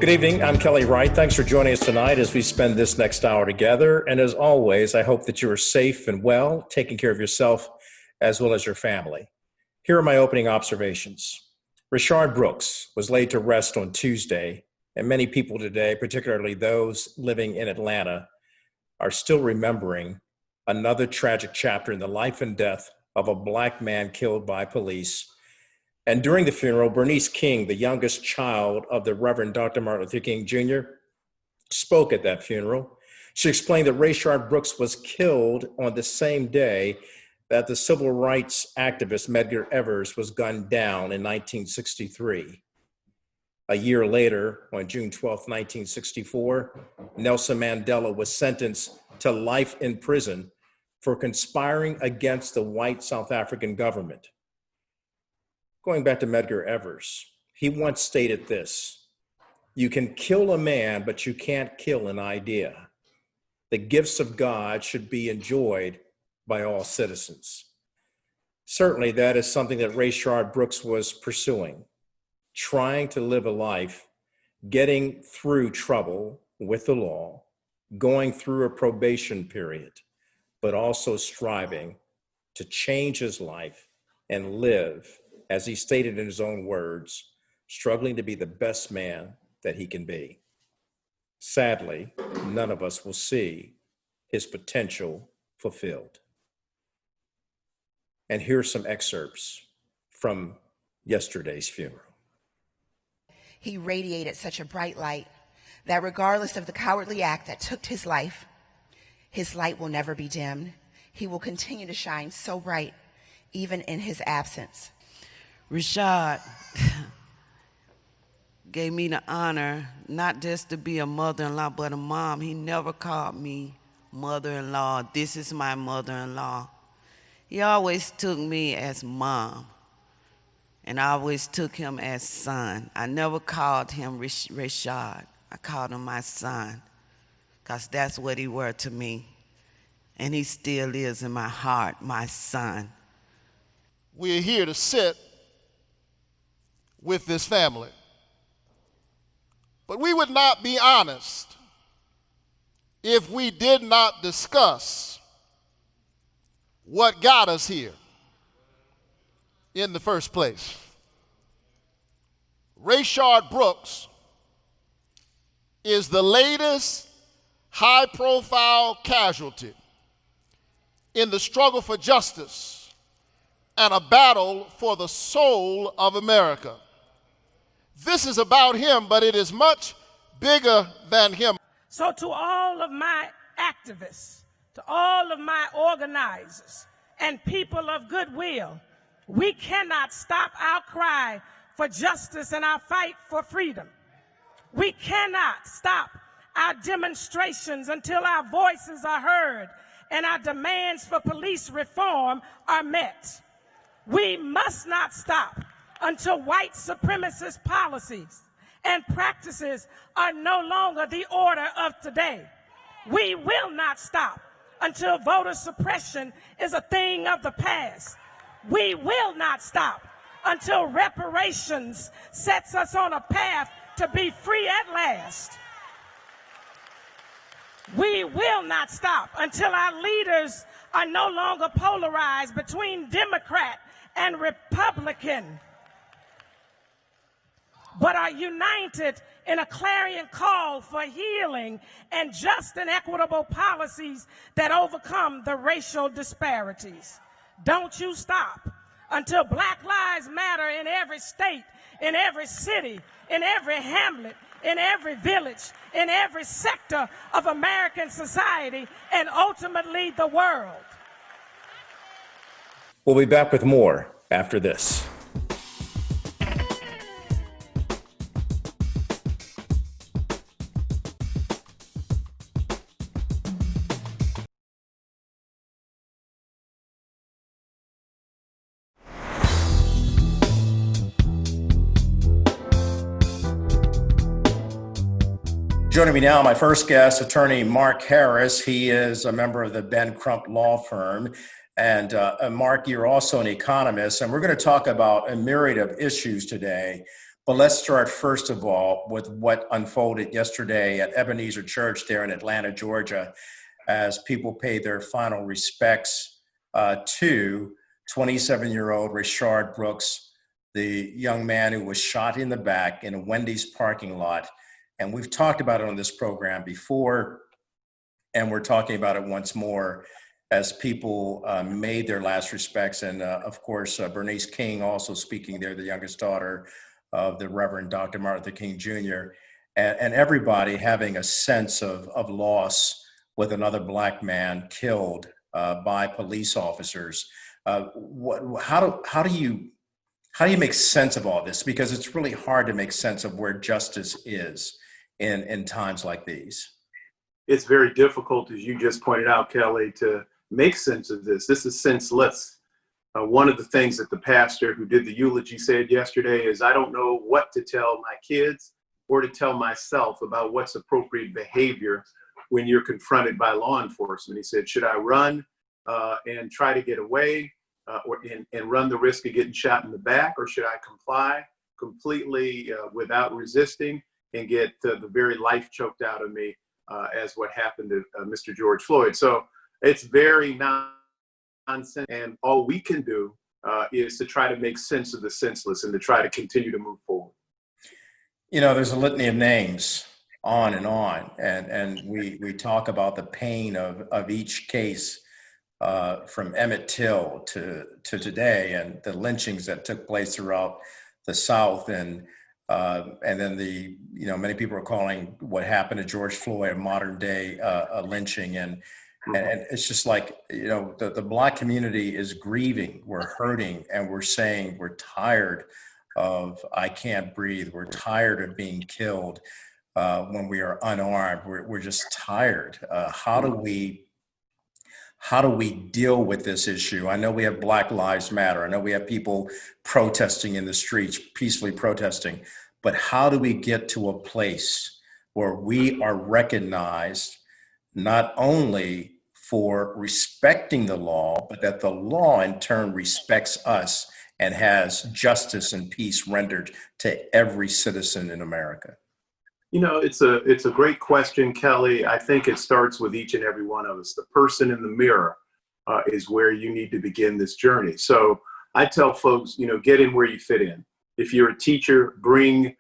Good evening. I'm Kelly Wright. Thanks for joining us tonight as we spend this next hour together. And as always, I hope that you are safe and well, taking care of yourself as well as your family. Here are my opening observations. Rayshard Brooks was laid to rest on Tuesday, and many people today, particularly those living in Atlanta, are still remembering another tragic chapter in the life and death of a Black man killed by police. And during the funeral, Bernice King, the youngest child of the Reverend Dr. Martin Luther King Jr., spoke at that funeral. She explained that Rayshard Brooks was killed on the same day that the civil rights activist Medgar Evers was gunned down in 1963. A year later, on June 12, 1964, Nelson Mandela was sentenced to life in prison for conspiring against the white South African government. Going back to Medgar Evers, he once stated this: "You can kill a man, but you can't kill an idea. The gifts of God should be enjoyed by all citizens." Certainly, that is something that Rayshard Brooks was pursuing, trying to live a life, getting through trouble with the law, going through a probation period, but also striving to change his life and live, as he stated in his own words, struggling to be the best man that he can be. Sadly, none of us will see his potential fulfilled. And here's some excerpts from yesterday's funeral. He radiated such a bright light that regardless of the cowardly act that took his light will never be dimmed. He will continue to shine so bright, even in his absence. Rayshard gave me the honor not just to be a mother-in-law, but a mom. He never called me mother-in-law. This is my mother-in-law. He always took me as mom, and I always took him as son. I never called him Rayshard. I called him my son, because that's what he were to me. And he still is in my heart, my son. We're here to sit with this family. But we would not be honest if we did not discuss what got us here in the first place. Rayshard Brooks is the latest high-profile casualty in the struggle for justice and a battle for the soul of America. This is about him, but it is much bigger than him. So to all of my activists, to all of my organizers and people of goodwill, we cannot stop our cry for justice and our fight for freedom. We cannot stop our demonstrations until our voices are heard and our demands for police reform are met. We must not stop until white supremacist policies and practices are no longer the order of today. We will not stop until voter suppression is a thing of the past. We will not stop until reparations sets us on a path to be free at last. We will not stop until our leaders are no longer polarized between Democrat and Republican, but are united in a clarion call for healing and just and equitable policies that overcome the racial disparities. Don't you stop until Black Lives Matter in every state, in every city, in every hamlet, in every village, in every sector of American society, and ultimately the world. We'll be back with more after this. Joining me now, my first guest, attorney Mark Harris. He is a member of the Ben Crump Law Firm. And Mark, you're also an economist, and we're going to talk about a myriad of issues today. But let's start first of all with what unfolded yesterday at Ebenezer Church there in Atlanta, Georgia, as people pay their final respects to 27-year-old Rayshard Brooks, the young man who was shot in the back in a Wendy's parking lot. And we've talked about it on this program before, and we're talking about it once more as people made their last respects. And of course, Bernice King also speaking there, the youngest daughter of the Reverend Dr. Martin Luther King Jr., and everybody having a sense of loss with another Black man killed by police officers. How do you make sense of all this? Because it's really hard to make sense of where justice is in times like these. It's very difficult, as you just pointed out, Kelly, to make sense of this. This is senseless. One of the things that the pastor who did the eulogy said yesterday is, I don't know what to tell my kids or to tell myself about what's appropriate behavior when you're confronted by law enforcement. He said, should I run and try to get away and run the risk of getting shot in the back, or should I comply completely without resisting and get the very life choked out of me as what happened to Mr. George Floyd? So it's very nonsense, and all we can do is to try to make sense of the senseless and to try to continue to move forward. You know, there's a litany of names on, and we talk about the pain of each case, from Emmett Till to today, and the lynchings that took place throughout the South, and then many people are calling what happened to George Floyd a modern day a lynching, and it's just like, the Black community is grieving, we're hurting, and we're saying we're tired of I can't breathe, we're tired of being killed when we are unarmed, we're just tired. How do we deal with this issue? I know we have Black Lives Matter. I know we have people protesting in the streets, peacefully protesting, but how do we get to a place where we are recognized not only for respecting the law, but that the law in turn respects us and has justice and peace rendered to every citizen in America? It's a great question, Kelly. I think it starts with each and every one of us. The person in the mirror is where you need to begin this journey. So I tell folks, get in where you fit in. If you're a teacher, bring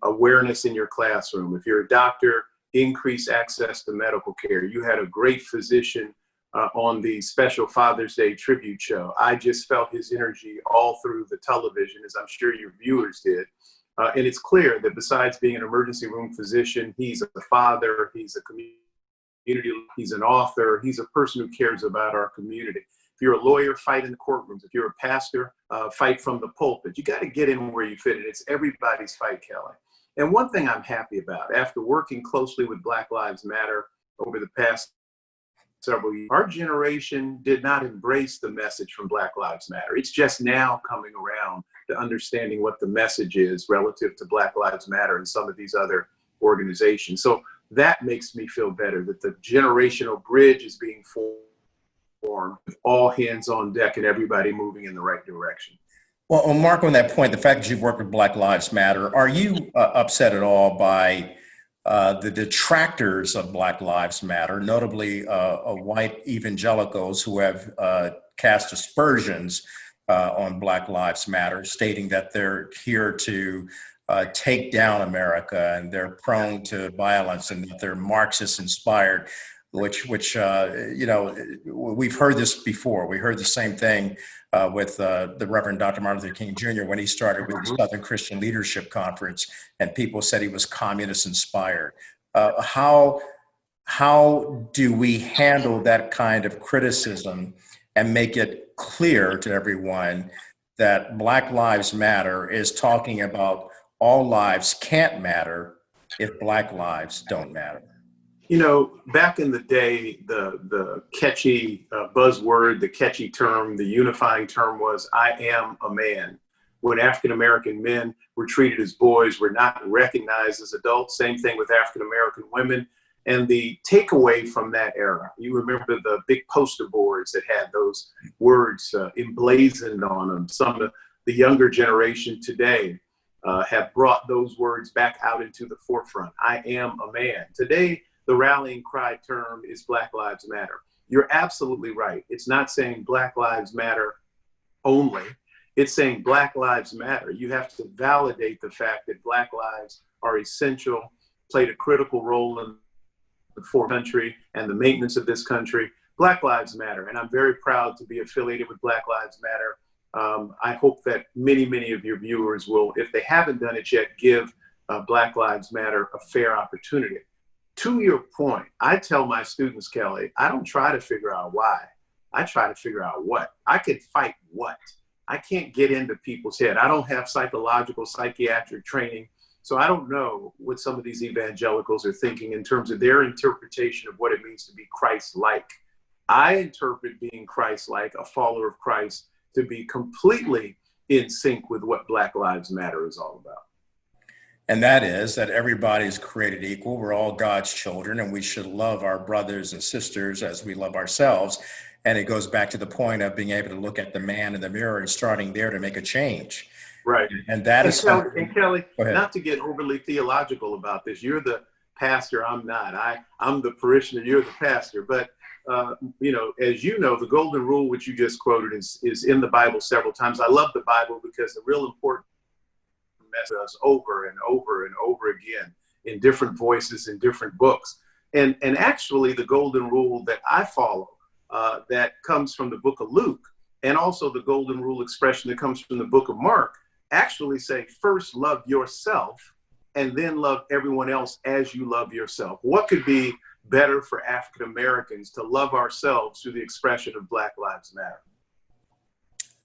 awareness in your classroom. If you're a doctor, increase access to medical care. You had a great physician on the special Father's Day tribute show. I just felt his energy all through the television, as I'm sure your viewers did. And it's clear that besides being an emergency room physician, he's a father, he's a community, he's an author, he's a person who cares about our community. If you're a lawyer, fight in the courtrooms. If you're a pastor, fight from the pulpit. You got to get in where you fit in. It's everybody's fight, Kelly. And one thing I'm happy about, after working closely with Black Lives Matter over the past several years, our generation did not embrace the message from Black Lives Matter. It's just now coming around to understanding what the message is relative to Black Lives Matter and some of these other organizations. So that makes me feel better that the generational bridge is being formed with all hands on deck and everybody moving in the right direction. Well, Mark, on that point, the fact that you've worked with Black Lives Matter, are you upset at all by the detractors of Black Lives Matter, notably white evangelicals who have cast aspersions on Black Lives Matter, stating that they're here to take down America and they're prone to violence and that they're Marxist inspired, which we've heard this before. We heard the same thing with the Reverend Dr. Martin Luther King Jr. when he started with the Southern Christian Leadership Conference, and people said he was communist inspired. How do we handle that kind of criticism and make it clear to everyone that Black Lives Matter is talking about all lives can't matter if Black lives don't matter? Back in the day, the catchy buzzword, the catchy term, the unifying term was, I am a man. When African-American men were treated as boys, were not recognized as adults. Same thing with African-American women. And the takeaway from that era, you remember the big poster boards that had those words emblazoned on them. Some of the younger generation today have brought those words back out into the forefront. I am a man. Today, the rallying cry term is Black Lives Matter. You're absolutely right. It's not saying Black Lives Matter only. It's saying Black Lives Matter. You have to validate the fact that Black lives are essential, played a critical role in the country and the maintenance of this country. Black Lives Matter. And I'm very proud to be affiliated with Black Lives Matter. I hope that many of your viewers will, if they haven't done it yet, give Black Lives Matter a fair opportunity. To your point, I tell my students, Kelly, I don't try to figure out why. I try to figure out what. I could fight what. I can't get into people's head. I don't have psychological, psychiatric training. So I don't know what some of these evangelicals are thinking in terms of their interpretation of what it means to be Christ-like. I interpret being Christ-like, a follower of Christ, to be completely in sync with what Black Lives Matter is all about. And that is that everybody is created equal. We're all God's children, and we should love our brothers and sisters as we love ourselves. And it goes back to the point of being able to look at the man in the mirror and starting there to make a change. Right. And that is something. And Kelly, not to get overly theological about this, you're the pastor, I'm not. I'm the parishioner, you're the pastor. But, as you know, the golden rule, which you just quoted, is in the Bible several times. I love the Bible because the real important message us over and over and over again in different voices in different books. And actually, the golden rule that I follow that comes from the book of Luke, and also the golden rule expression that comes from the book of Mark, actually say, first love yourself and then love everyone else as you love yourself. What could be better for African Americans to love ourselves through the expression of Black Lives Matter?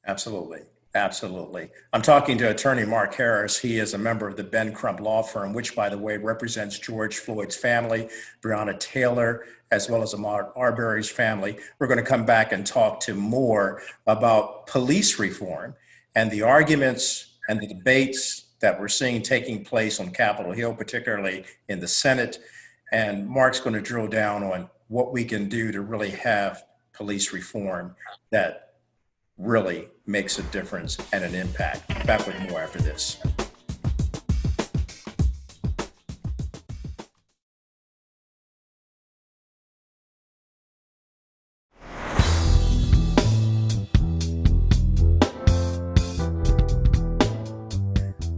Absolutely. Absolutely. I'm talking to attorney Mark Harris. He is a member of the Ben Crump Law Firm, which, by the way, represents George Floyd's family, Breonna Taylor, as well as Ahmaud Arbery's family. We're going to come back and talk to more about police reform and the arguments and the debates that we're seeing taking place on Capitol Hill, particularly in the Senate. And Mark's going to drill down on what we can do to really have police reform that really makes a difference and an impact. Back with more after this.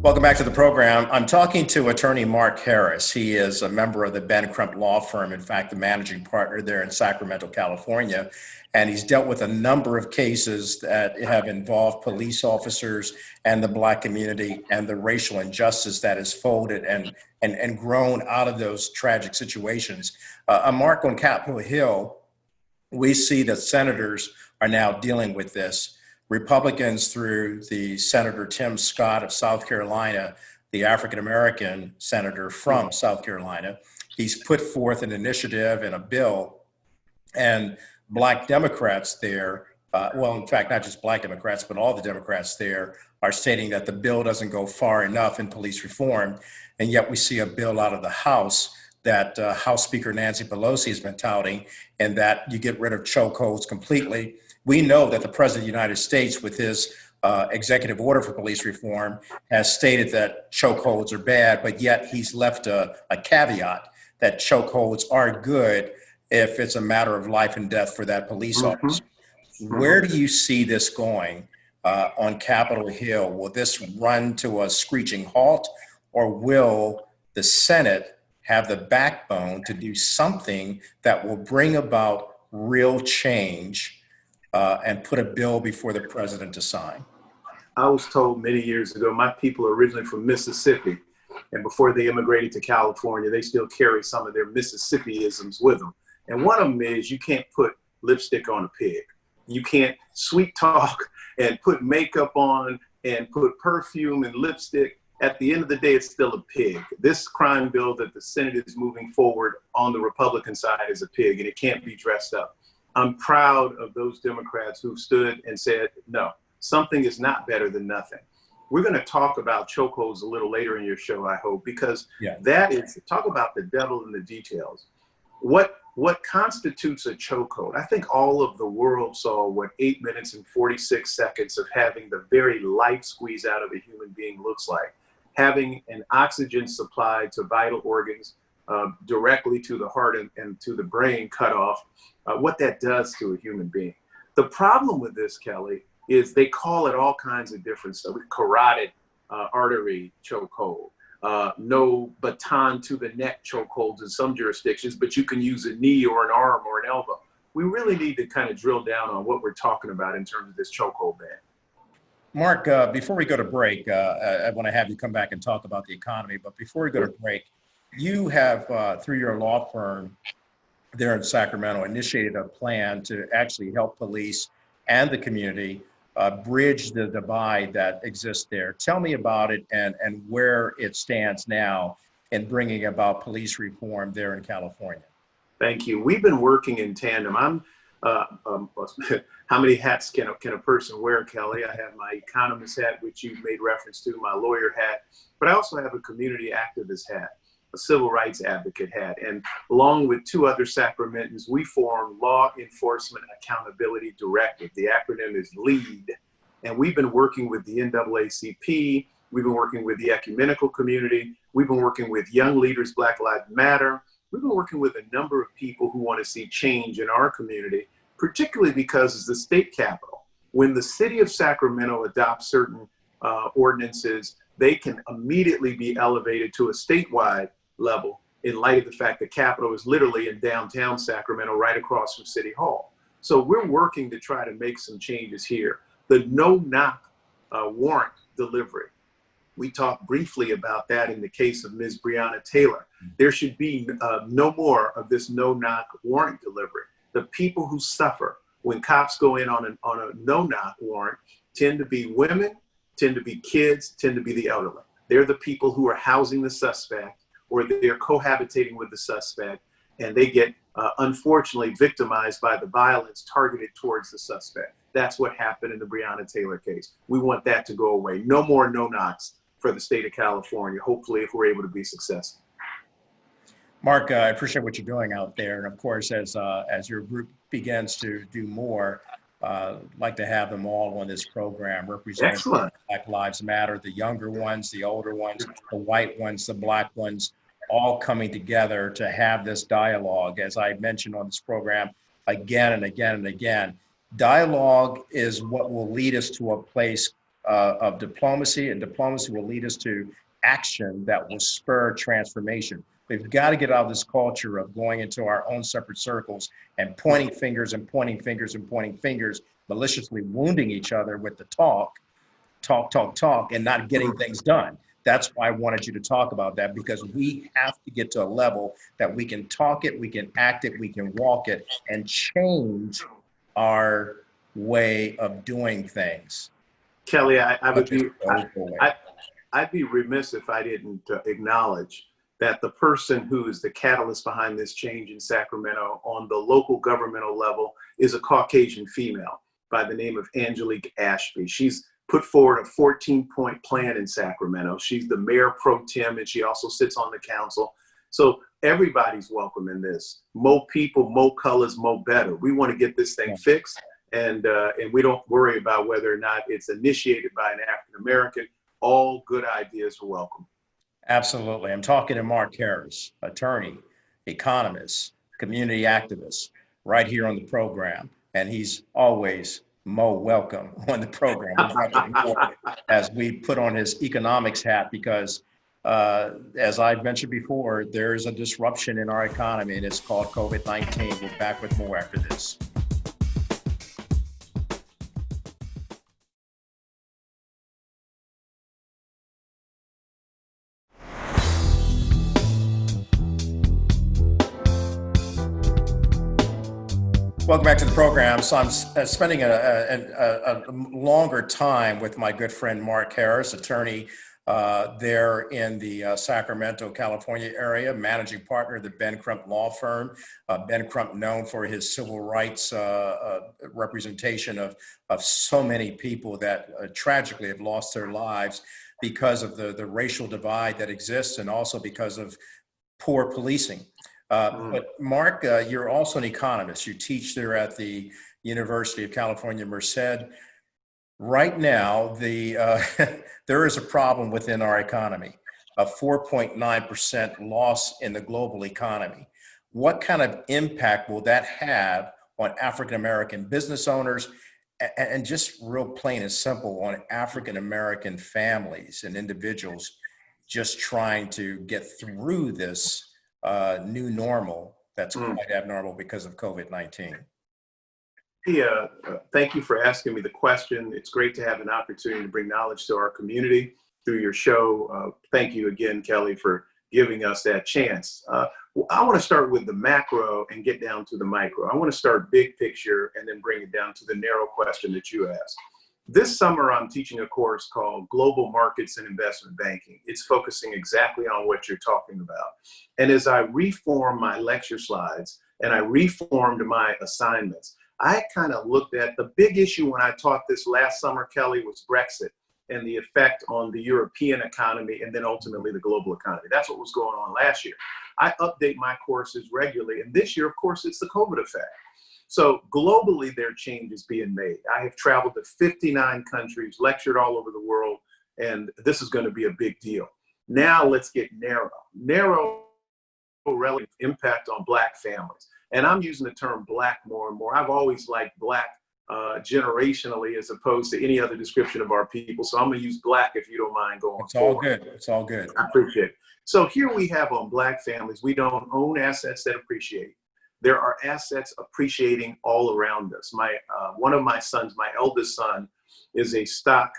Welcome back to the program. I'm talking to attorney Mark Harris. He is a member of the Ben Crump Law Firm, in fact, the managing partner there in Sacramento, California. And he's dealt with a number of cases that have involved police officers and the Black community and the racial injustice that has folded and grown out of those tragic situations. Mark, on Capitol Hill, we see that senators are now dealing with this. Republicans, through the Senator Tim Scott of South Carolina, the African-American senator from South Carolina, he's put forth an initiative and a bill, and Black Democrats there, in fact, not just Black Democrats, but all the Democrats there are stating that the bill doesn't go far enough in police reform. And yet we see a bill out of the House that House Speaker Nancy Pelosi has been touting, and that you get rid of chokeholds completely. We know that the President of the United States, with his executive order for police reform, has stated that chokeholds are bad, but yet he's left a caveat that chokeholds are good if it's a matter of life and death for that police officer. Where do you see this going on Capitol Hill? Will this run to a screeching halt, or will the Senate have the backbone to do something that will bring about real change and put a bill before the president to sign? I was told many years ago, my people are originally from Mississippi, and before they immigrated to California, they still carry some of their Mississippiisms with them. And one of them is you can't put lipstick on a pig. You can't sweet talk and put makeup on and put perfume and lipstick. At the end of the day, it's still a pig. This crime bill that the Senate is moving forward on the Republican side is a pig, and it can't be dressed up. I'm proud of those Democrats who stood and said, no, something is not better than nothing. We're going to talk about chokeholds a little later in your show, I hope, because that is, talk about the devil in the details. What constitutes a chokehold? I think all of the world saw what 8 minutes and 46 seconds of having the very life squeeze out of a human being looks like. having an oxygen supply to vital organs directly to the heart and to the brain cut off, what that does to a human being. The problem with this, Kelly, is they call it all kinds of different stuff. Carotid artery chokehold, no baton to the neck chokeholds in some jurisdictions, but you can use a knee or an arm or an elbow. We really need to kind of drill down on what we're talking about in terms of this chokehold ban. Mark, before we go to break, I want to have you come back and talk about the economy. But before we go to break, you have, through your law firm there in Sacramento, initiated a plan to actually help police and the community bridge the divide that exists there. Tell me about it and where it stands now in bringing about police reform there in California. Thank you. We've been working in tandem. How many hats can a person wear, Kelly? I have my economist hat, which you made reference to, my lawyer hat, but I also have a community activist hat, a civil rights advocate hat. And along with two other Sacramentans, we formed Law Enforcement Accountability Directive. The acronym is LEAD. And we've been working with the NAACP. We've been working with the ecumenical community. We've been working with Young Leaders, Black Lives Matter. We've been working with a number of people who want to see change in our community, particularly because it's the state capital. When the city of Sacramento adopts certain ordinances, they can immediately be elevated to a statewide level in light of the fact that Capitol is literally in downtown Sacramento, right across from City Hall. So we're working to try to make some changes here. The no-knock warrant delivery. We talked briefly about that in the case of Ms. Breonna Taylor. There should be no more of this no-knock warrant delivery. The people who suffer when cops go in on a no-knock warrant tend to be women, tend to be kids, tend to be the elderly. They're the people who are housing the suspect or they're cohabitating with the suspect, and they get unfortunately victimized by the violence targeted towards the suspect. That's what happened in the Breonna Taylor case. We want that to go away. No more no-knocks for the state of California, hopefully, if we're able to be successful. Mark, I appreciate what you're doing out there. And of course, as your group begins to do more, I'd like to have them all on this program representing Black Lives Matter, the younger ones, the older ones, the white ones, the black ones, all coming together to have this dialogue. As I mentioned on this program again and again and again, dialogue is what will lead us to a place of diplomacy, and diplomacy will lead us to action that will spur transformation. We've got to get out of this culture of going into our own separate circles and pointing fingers and pointing fingers and pointing fingers, maliciously wounding each other with the talk, and not getting things done. That's why I wanted you to talk about that, because we have to get to a level that we can talk it, we can act it, we can walk it, and change our way of doing things. Kelly, I'd be remiss if I didn't acknowledge that the person who is the catalyst behind this change in Sacramento on the local governmental level is a Caucasian female by the name of Angelique Ashby. She's put forward a 14-point plan in Sacramento. She's the mayor pro tem, and she also sits on the council. So everybody's welcome in this. Mo people, mo colors, mo better. We want to get this thing fixed, and we don't worry about whether or not it's initiated by an African American. All good ideas are welcome. Absolutely. I'm talking to Mark Harris, attorney, economist, community activist, right here on the program. And he's always welcome on the program as we put on his economics hat, because as I've mentioned before, there is a disruption in our economy, and it's called COVID-19. We're back with more after this. Welcome back to the program. So I'm spending a longer time with my good friend Mark Harris, attorney there in the Sacramento, California area, managing partner of the Ben Crump law firm. Ben Crump, known for his civil rights representation of so many people that tragically have lost their lives because of the racial divide that exists, and also because of poor policing. But Mark, you're also an economist. You teach there at the University of California, Merced. Right now, there is a problem within our economy, a 4.9% loss in the global economy. What kind of impact will that have on African American business owners and just real plain and simple on African American families and individuals just trying to get through this new normal that's Mm. quite abnormal because of COVID-19? Yeah, thank you for asking me the question. It's great to have an opportunity to bring knowledge to our community through your show. Thank you again, Kelly, for giving us that chance. I want to start with the macro and get down to the micro. I want to start big picture and then bring it down to the narrow question that you asked. This summer, I'm teaching a course called Global Markets and Investment Banking. It's focusing exactly on what you're talking about. And as I reform my lecture slides and I reformed my assignments, I kind of looked at the big issue when I taught this last summer, Kelly, was Brexit and the effect on the European economy and then ultimately the global economy. That's what was going on last year. I update my courses regularly. And this year, of course, it's the COVID effect. So globally, there are changes being made. I have traveled to 59 countries, lectured all over the world, and this is going to be a big deal. Now let's get narrow. Narrow relative impact on Black families. And I'm using the term Black more and more. I've always liked Black generationally as opposed to any other description of our people. So I'm going to use Black if you don't mind going It's all forward. good. It's all good. I appreciate it. So here we have on Black families, we don't own assets that appreciate. There are assets appreciating all around us. One of my sons, my eldest son, is a stock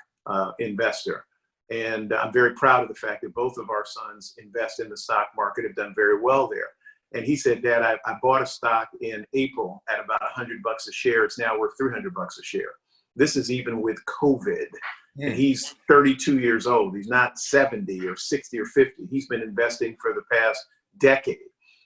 investor. And I'm very proud of the fact that both of our sons invest in the stock market, have done very well there. And he said, Dad, I bought a stock in April at about $100 a share. It's now worth $300 a share. This is even with COVID. And he's 32 years old. He's not 70 or 60 or 50. He's been investing for the past decade.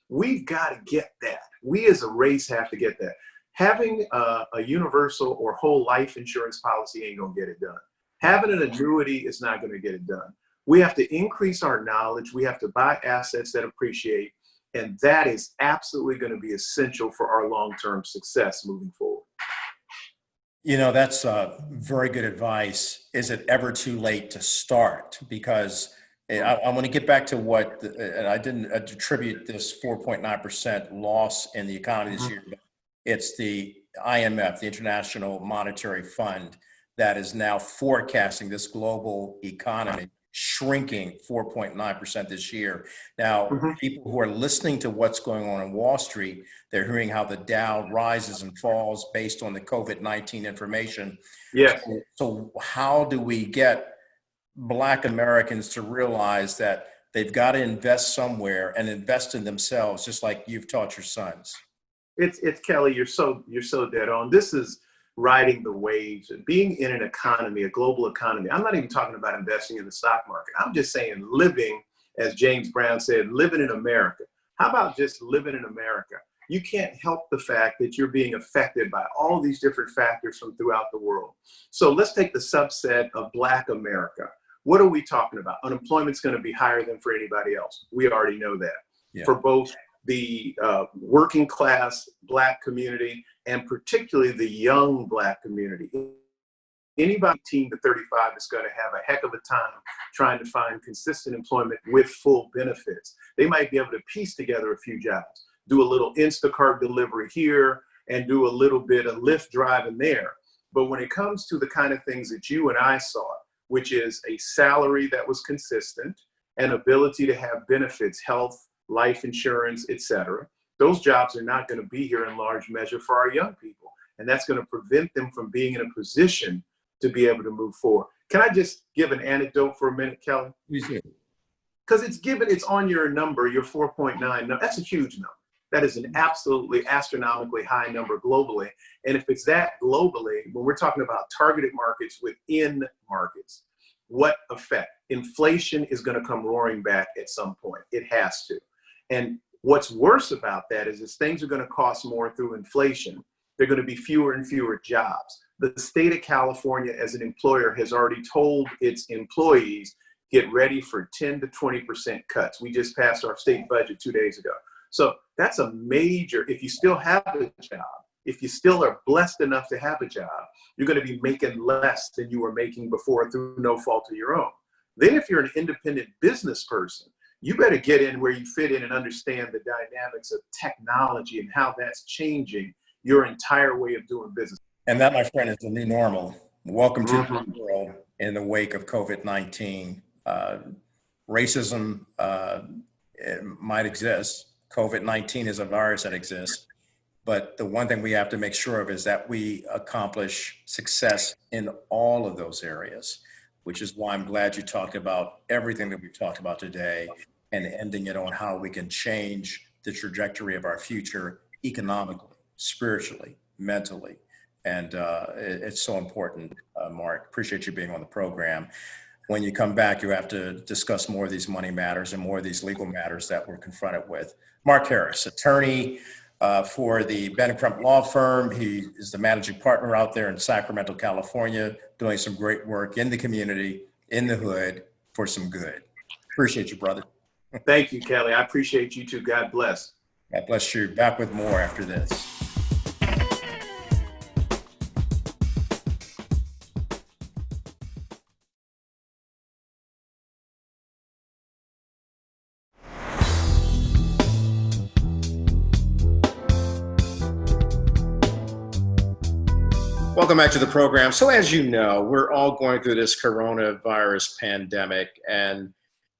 We've got to get that. We as a race have to get that. Having a universal or whole life insurance policy ain't going to get it done. Having an annuity is not going to get it done. We have to increase our knowledge. We have to buy assets that appreciate. And that is absolutely going to be essential for our long-term success moving forward. You know, that's very good advice. Is it ever too late to start? Because I want to get back to what, and I didn't attribute this 4.9% loss in the economy this year, but it's the IMF, the International Monetary Fund, that is now forecasting this global economy shrinking 4.9% this year. Now, people who are listening to what's going on in Wall Street, they're hearing how the Dow rises and falls based on the COVID-19 information. Yes. So how do we get Black Americans to realize that they've got to invest somewhere and invest in themselves, just like you've taught your sons? It's Kelly, you're so dead on. This is riding the waves and being in an economy, a global economy. I'm not even talking about investing in the stock market. I'm just saying living, as James Brown said, living in America. How about just living in America? You can't help the fact that you're being affected by all these different factors from throughout the world. So let's take the subset of Black America. What are we talking about? Unemployment's going to be higher than for anybody else. We already know that. Yeah. For both the working class Black community and particularly the young Black community. Anybody 18 to 35 is going to have a heck of a time trying to find consistent employment with full benefits. They might be able to piece together a few jobs, do a little Instacart delivery here and do a little bit of Lyft driving there. But when it comes to the kind of things that you and I saw, which is a salary that was consistent, an ability to have benefits, health, life insurance, et cetera, those jobs are not going to be here in large measure for our young people. And that's going to prevent them from being in a position to be able to move forward. Can I just give an anecdote for a minute, Kelly? Please do. Because it's on your number, your 4.9. That's a huge number. That is an absolutely astronomically high number globally. And if it's that globally, when we're talking about targeted markets within markets, what effect? Inflation is going to come roaring back at some point. It has to. And what's worse about that is as things are going to cost more through inflation, there are going to be fewer and fewer jobs. The state of California as an employer has already told its employees, get ready for 10 to 20% cuts. We just passed our state budget 2 days ago. So that's a major, if you still have a job, if you still are blessed enough to have a job, you're going to be making less than you were making before through no fault of your own. Then if you're an independent business person, you better get in where you fit in and understand the dynamics of technology and how that's changing your entire way of doing business. And that, my friend, is the new normal. Welcome to Mhm. the world in the wake of COVID-19. Racism it might exist. COVID-19 is a virus that exists. But the one thing we have to make sure of is that we accomplish success in all of those areas, which is why I'm glad you talked about everything that we've talked about today and ending it on how we can change the trajectory of our future economically, spiritually, mentally. And it's so important, Mark. Appreciate you being on the program. When you come back, you have to discuss more of these money matters and more of these legal matters that we're confronted with. Mark Harris, attorney for the Ben Crump Law Firm. He is the managing partner out there in Sacramento, California, doing some great work in the community, in the hood, for some good. Appreciate you, brother. Thank you, Kelly. I appreciate you too. God bless. God bless you. Back with more after this. Welcome back to the program. So as you know, we're all going through this coronavirus pandemic. And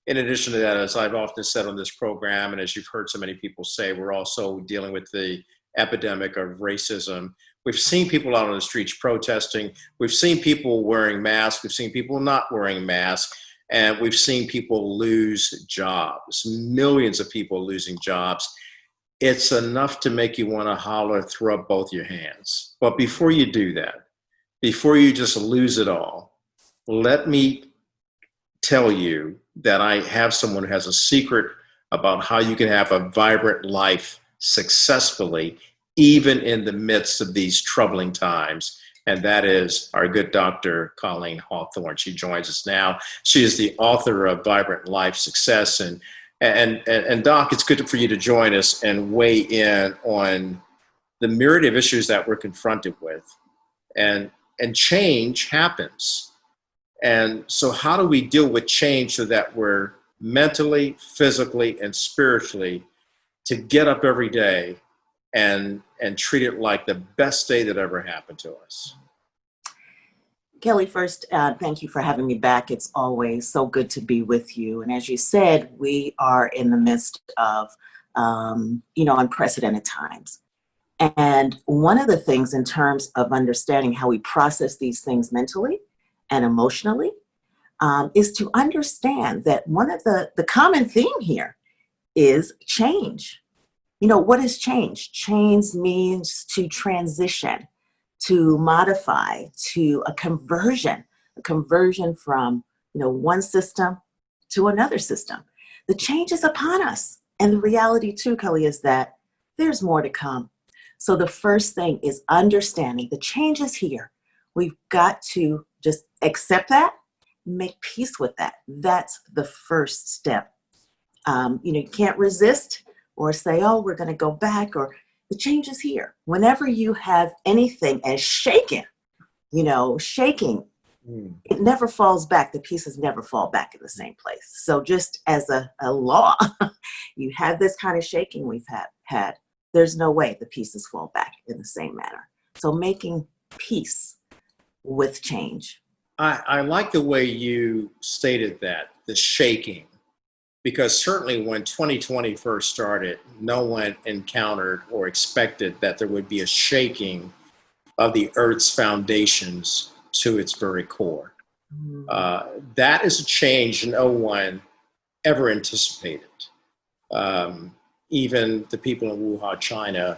in addition to that, as I've often said on this program, and as you've heard so many people say, we're also dealing with the epidemic of racism. We've seen people out on the streets protesting. We've seen people wearing masks. We've seen people not wearing masks. And we've seen people lose jobs, millions of people losing jobs. It's enough to make you want to holler, throw up both your hands. But before you do that, before you just lose it all, let me tell you that I have someone who has a secret about how you can have a vibrant life successfully, even in the midst of these troubling times. And that is our good Dr. Colleen Hawthorne. She joins us now. She is the author of Vibrant Life Success. And Doc, it's good for you to join us and weigh in on the myriad of issues that we're confronted with. And change happens. And so how do we deal with change so that we're mentally, physically, and spiritually to get up every day and treat it like the best day that ever happened to us? Kelly, first, thank you for having me back. It's always so good to be with you. And as you said, we are in the midst of, unprecedented times. And one of the things in terms of understanding how we process these things mentally and emotionally is to understand that one of the common theme here is change. You know, what is change? Change means to transition, to modify, to a conversion from, one system to another system. The change is upon us. And the reality too, Kelly, is that there's more to come. So the first thing is understanding the change is here. We've got to just accept that, make peace with that. That's the first step. You can't resist or say, oh, we're going to go back, or the change is here. Whenever you have anything as shaking, it never falls back. The pieces never fall back in the same place. So just as a law, you have this kind of shaking we've had, there's no way the pieces fall back in the same manner. So making peace with change. I like the way you stated that, the shaking, because certainly when 2020 first started, no one encountered or expected that there would be a shaking of the Earth's foundations to its very core. That is a change no one ever anticipated. Even the people in Wuhan, China,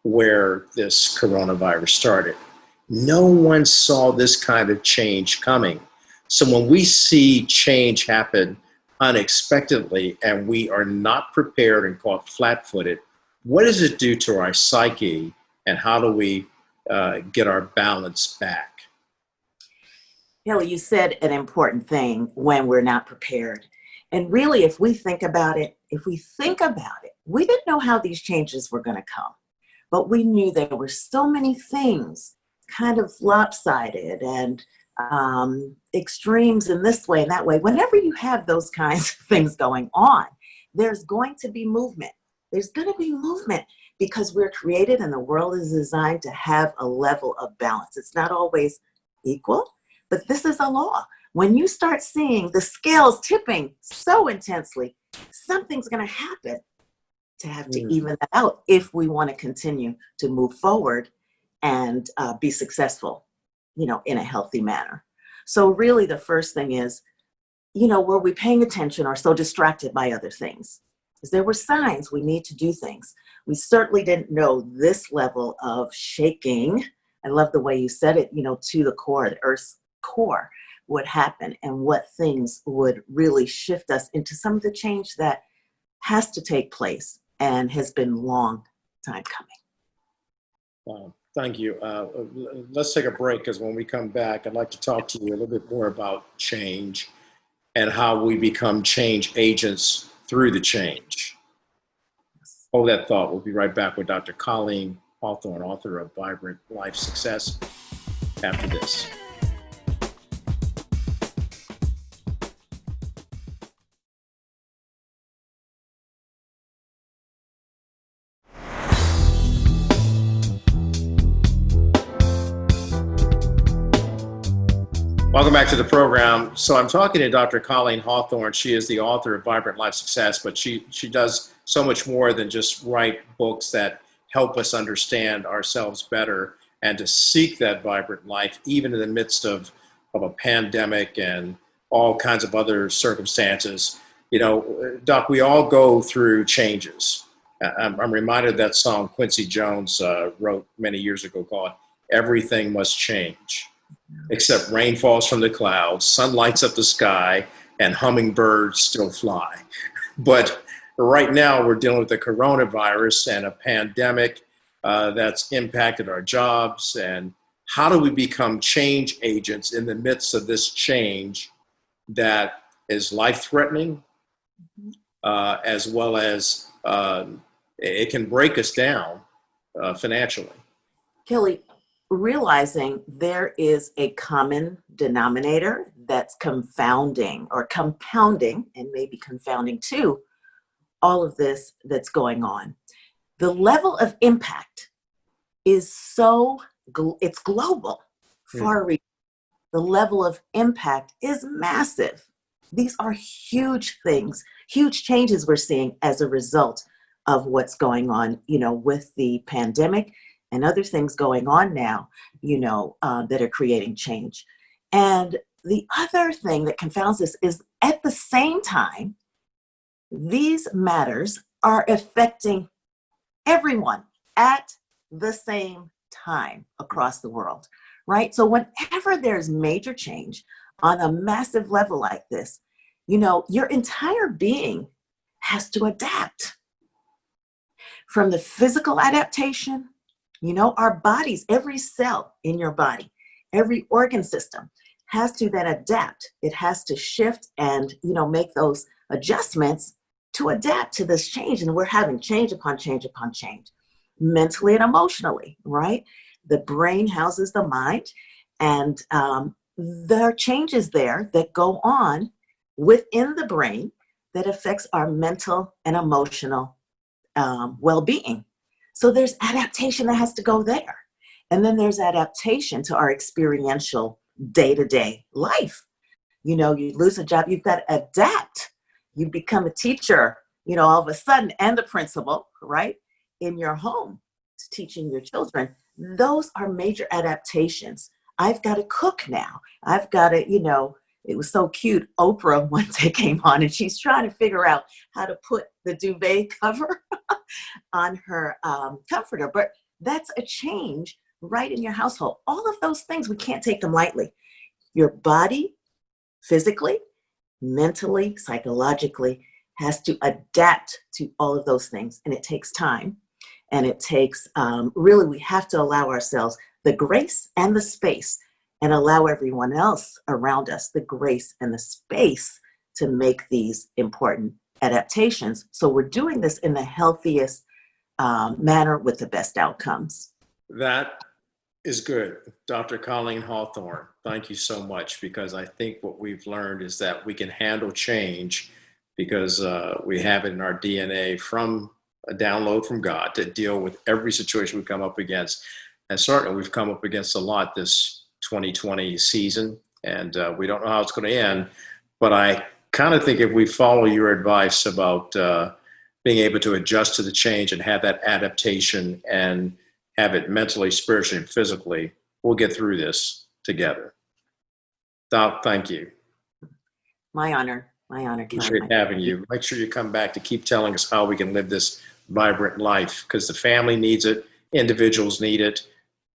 where this coronavirus started. No one saw this kind of change coming. So when we see change happen unexpectedly and we are not prepared and caught flat-footed, what does it do to our psyche, and how do we get our balance back? Kelly, you said an important thing: when we're not prepared. And really, if we think about it, we didn't know how these changes were going to come, but we knew there were so many things kind of lopsided and extremes in this way and that way. Whenever you have those kinds of things going on, there's going to be movement. There's going to be movement because we're created and the world is designed to have a level of balance. It's not always equal, but this is a law. When you start seeing the scales tipping so intensely, something's going to happen to have to even that out if we want to continue to move forward and be successful, in a healthy manner. So really the first thing is, were we paying attention or so distracted by other things? Because there were signs we need to do things. We certainly didn't know this level of shaking. I love the way you said it, to the core, the Earth's core would happen and what things would really shift us into some of the change that has to take place and has been long time coming. Thank you. Let's take a break because when we come back, I'd like to talk to you a little bit more about change and how we become change agents through the change. Hold that thought. We'll be right back with Dr. Colleen Hawthorne, author of Vibrant Life Success, after this. Welcome back to the program. So I'm talking to Dr. Colleen Hawthorne. She is the author of Vibrant Life Success, but she does so much more than just write books that help us understand ourselves better and to seek that vibrant life, even in the midst of a pandemic and all kinds of other circumstances. Doc, we all go through changes. I'm reminded of that song Quincy Jones wrote many years ago called Everything Must Change. Except rain falls from the clouds, sun lights up the sky, and hummingbirds still fly. But right now we're dealing with the coronavirus and a pandemic that's impacted our jobs. And how do we become change agents in the midst of this change that is life-threatening, as well as it can break us down financially? Kelly, realizing there is a common denominator that's confounding or compounding, and maybe confounding too, all of this that's going on. The level of impact is it's global, far-reaching. The level of impact is massive. These are huge things, huge changes we're seeing as a result of what's going on, with the pandemic and other things going on now, that are creating change. And the other thing that confounds this is at the same time, these matters are affecting everyone at the same time across the world, right? So whenever there's major change on a massive level like this, your entire being has to adapt. From the physical adaptation, our bodies, every cell in your body, every organ system has to then adapt. It has to shift and, make those adjustments to adapt to this change. And we're having change upon change upon change, mentally and emotionally, right? The brain houses the mind, and there are changes there that go on within the brain that affects our mental and emotional well-being. So there's adaptation that has to go there. And then there's adaptation to our experiential day-to-day life. You lose a job, you've got to adapt. You become a teacher, all of a sudden, and the principal, right, in your home, teaching your children. Those are major adaptations. I've got to cook now. I've got to, it was so cute. Oprah one day came on and she's trying to figure out how to put the duvet cover on her comforter. But that's a change right in your household. All of those things, we can't take them lightly. Your body, physically, mentally, psychologically, has to adapt to all of those things. And it takes time. And it takes, really, we have to allow ourselves the grace and the space, and allow everyone else around us the grace and the space to make these important adaptations. So we're doing this in the healthiest manner with the best outcomes. That is good. Dr. Colleen Hawthorne, thank you so much, because I think what we've learned is that we can handle change because we have it in our DNA from a download from God to deal with every situation we come up against. And certainly we've come up against a lot this 2020 season, and we don't know how it's going to end. But I kind of think if we follow your advice about being able to adjust to the change and have that adaptation and have it mentally, spiritually, and physically, we'll get through this together. Doc, thank you. My honor. My honor. Appreciate having you. Make sure you come back to keep telling us how we can live this vibrant life, because the family needs it, individuals need it,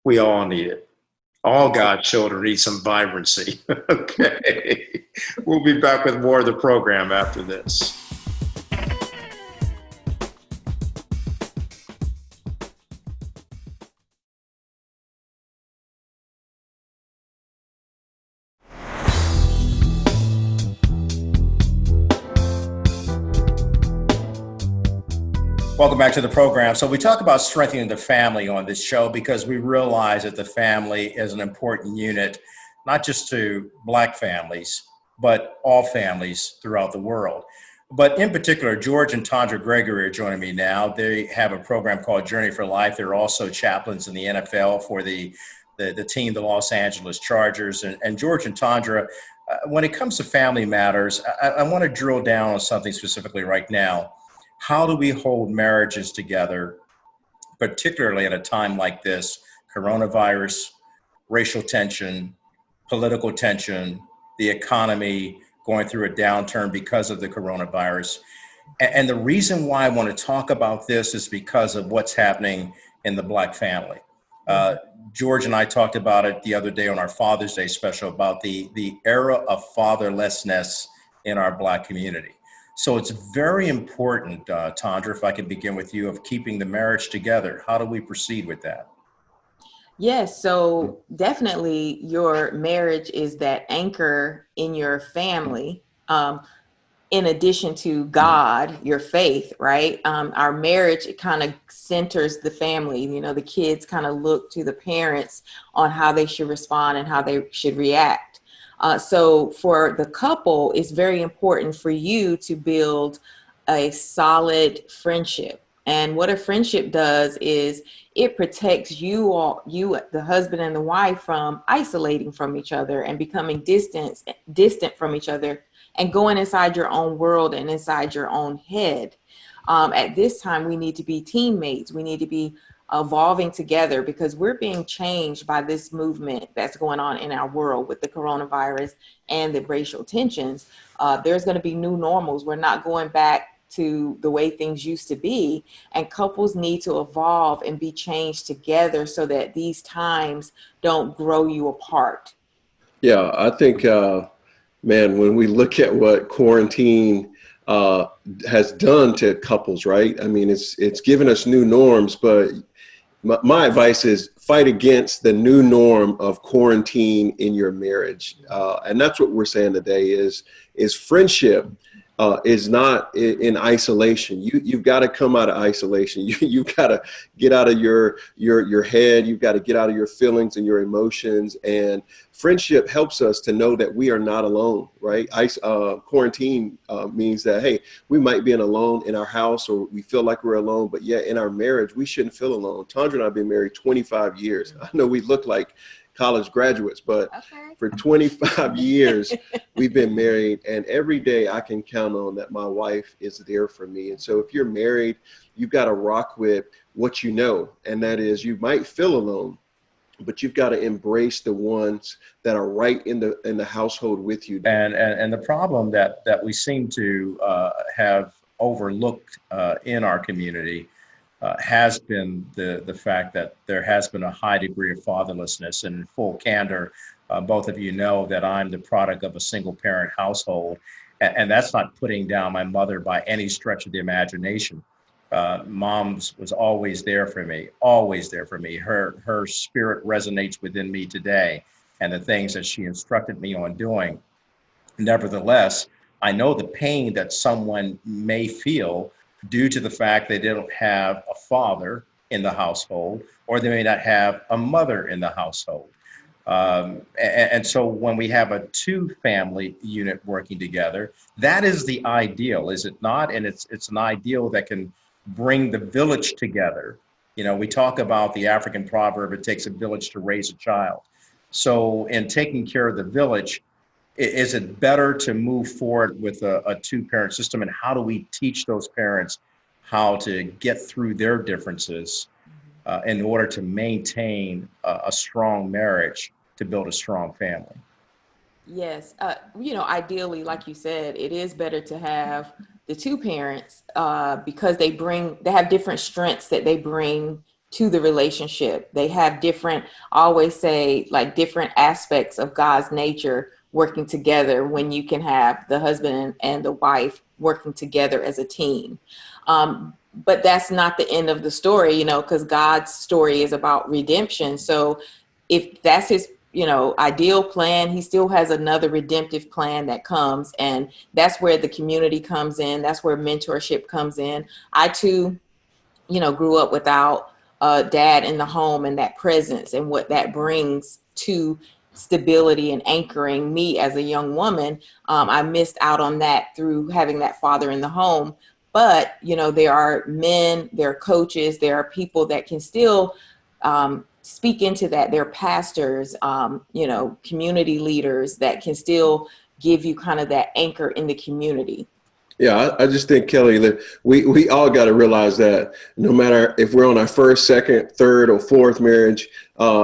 we all need it. All God's children need some vibrancy. Okay. We'll be back with more of the program after this. Welcome back to the program. So we talk about strengthening the family on this show because we realize that the family is an important unit, not just to Black families, but all families throughout the world. But in particular, George and Tondra Gregory are joining me now. They have a program called Journey for Life. They're also chaplains in the NFL for the team, the Los Angeles Chargers. And George and Tondra, when it comes to family matters, I want to drill down on something specifically right now. How do we hold marriages together, particularly at a time like this? Coronavirus, racial tension, political tension, the economy going through a downturn because of the coronavirus. And the reason why I want to talk about this is because of what's happening in the Black family. George and I talked about it the other day on our Father's Day special about the era of fatherlessness in our Black community. So it's very important, Tondra, if I can begin with you, of keeping the marriage together. How do we proceed with that? Yes, so definitely your marriage is that anchor in your family, in addition to God, your faith, right? Our marriage, it kind of centers the family. You know, the kids kind of look to the parents on how they should respond and how they should react. So for the couple, it's very important for you to build a solid friendship. And what a friendship does is it protects you, the husband and the wife, from isolating from each other and becoming distant from each other and going inside your own world and inside your own head. At this time, we need to be teammates. We need to be evolving together because we're being changed by this movement that's going on in our world with the coronavirus and the racial tensions. There's going to be new normals. We're not going back to the way things used to be, and couples need to evolve and be changed together so that these times don't grow you apart. Yeah, I think, man, when we look at what quarantine has done to couples, right? I mean, it's given us new norms, but my advice is fight against the new norm of quarantine in your marriage. And that's what we're saying today is friendship is not in isolation. You've got to come out of isolation. You've got to get out of your head. You've got to get out of your feelings and your emotions. And friendship helps us to know that we are not alone, right? Quarantine means that, hey, we might be alone in our house or we feel like we're alone, but yet in our marriage, we shouldn't feel alone. Tondra and I have been married 25 years. I know we look like college graduates, but for 25 years, we've been married, and every day I can count on that my wife is there for me. And so if you're married, you've got to rock with what you know, and that is you might feel alone, but you've got to embrace the ones that are right in the household with you. And the problem that we seem to have overlooked in our community has been the fact that there has been a high degree of fatherlessness. And in full candor, both of you know that I'm the product of a single parent household. And that's not putting down my mother by any stretch of the imagination. Mom's was always there for me, always there for me. Her spirit resonates within me today, and the things that she instructed me on doing. Nevertheless, I know the pain that someone may feel due to the fact they don't have a father in the household, or they may not have a mother in the household. And so when we have a two family unit working together, that is the ideal, is it not? And it's an ideal that can bring the village together. You know, we talk about the African proverb, it takes a village to raise a child. So in taking care of the village, is it better to move forward with a two-parent system? And how do we teach those parents how to get through their differences in order to maintain a strong marriage, to build a strong family? Yes. Ideally, like you said, it is better to have the two parents because they have different strengths that they bring to the relationship. They have different, I always say, like different aspects of God's nature working together when you can have the husband and the wife working together as a team. But that's not the end of the story, because God's story is about redemption. So if that's his ideal plan, he still has another redemptive plan that comes, and that's where the community comes in. That's where mentorship comes in. I too, grew up without dad in the home and that presence and what that brings to stability and anchoring me as a young woman. I missed out on that through having that father in the home. But, there are men, there are coaches, there are people that can still speak into that. There are pastors, community leaders that can still give you kind of that anchor in the community. Yeah, I just think, Kelly, that we all got to realize that no matter if we're on our first, second, third, or fourth marriage,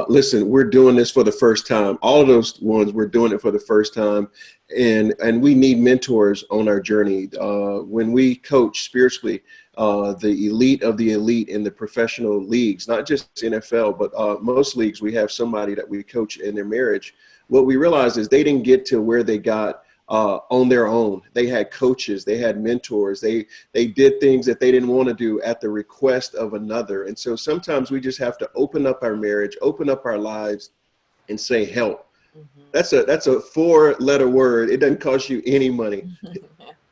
listen, we're doing this for the first time. All of those ones, we're doing it for the first time. And we need mentors on our journey. When we coach spiritually, the elite of the elite in the professional leagues, not just NFL, but most leagues, we have somebody that we coach in their marriage. What we realize is they didn't get to where they got on their own. They had coaches, they had mentors, they did things that they didn't want to do at the request of another. And so sometimes we just have to open up our marriage, open up our lives, and say help. Mm-hmm. That's a 4-letter word. It doesn't cost you any money.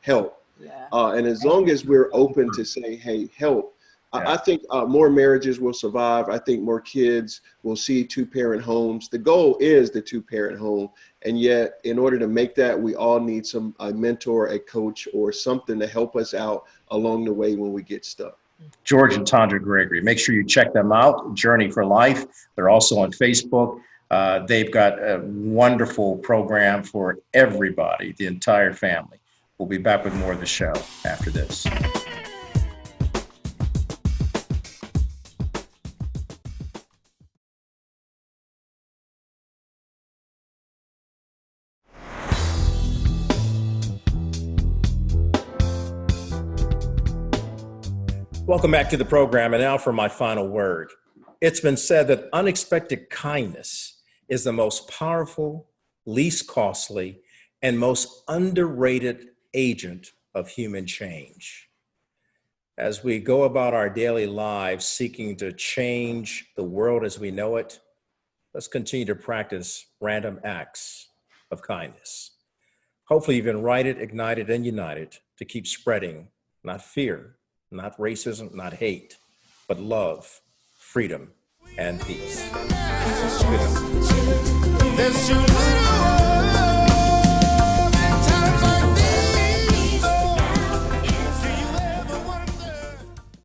Help. Yeah. And as long as we're open to say, hey, help, yeah. I think more marriages will survive. I think more kids will see two-parent homes. The goal is the two-parent home. And yet, in order to make that, we all need a mentor, a coach, or something to help us out along the way when we get stuck. George and Tondra Gregory, make sure you check them out, Journey for Life. They're also on Facebook. They've got a wonderful program for everybody, the entire family. We'll be back with more of the show after this. Welcome back to the program, and now for my final word. It's been said that unexpected kindness is the most powerful, least costly, and most underrated agent of human change. As we go about our daily lives seeking to change the world as we know it, let's continue to practice random acts of kindness. Hopefully you've been righted, ignited, and united to keep spreading, not fear, not racism, not hate, but love, freedom, and peace. This is good.